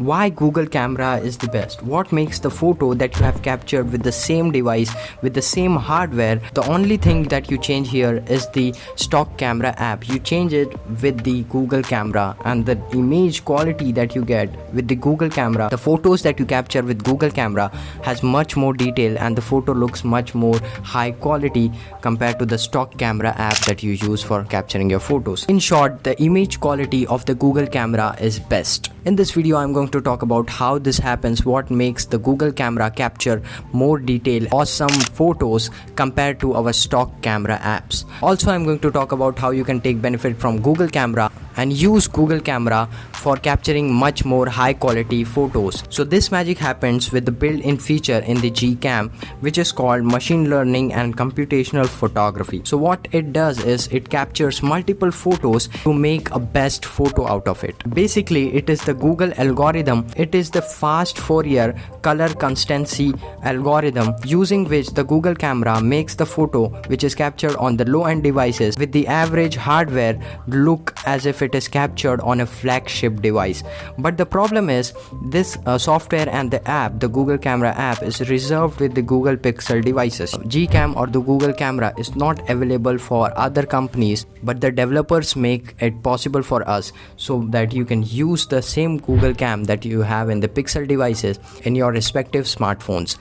why Google camera is the best. What makes the photo that you have captured with the same device, with the same hardware, the only thing that you change here is the stock camera app. You change it with the Google camera, and the image quality that you get with the Google camera, the photos that you capture with Google camera has much more detail, and the photo looks much more high quality compared to the stock camera app that you use for capturing your photos. In short, the image quality of the Google camera is best. In this video, I'm going to talk about how this happens, what makes the Google camera capture more detail, awesome photos compared to our stock camera apps. Also, I'm going to talk about how you can take benefit from Google camera and use Google camera for capturing much more high quality photos. So this magic happens with the built-in feature in the Gcam, which is called machine learning and computational photography. So what it does is it captures multiple photos to make a best photo out of it. Basically, it is the Google algorithm. It is the fast Fourier color constancy algorithm using which the Google camera makes the photo which is captured on the low-end devices with the average hardware look as if it is captured on a flagship device. But the problem is this software and the app, the Google camera app, is reserved with the Google Pixel devices. Gcam or the Google camera is not available for other companies, but the developers make it possible for us so that you can use the same Google Cam that you have in the Pixel devices in your respective smartphones.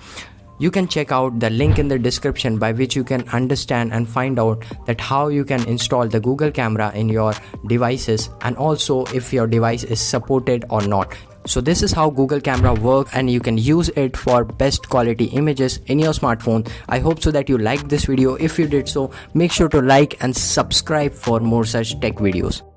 You can check out the link in the description by which you can understand and find out that how you can install the Google camera in your devices, and also if your device is supported or not. So this is how Google camera works, and you can use it for best quality images in your smartphone. I hope so that you liked this video. If you did so, make sure to like and subscribe for more such tech videos.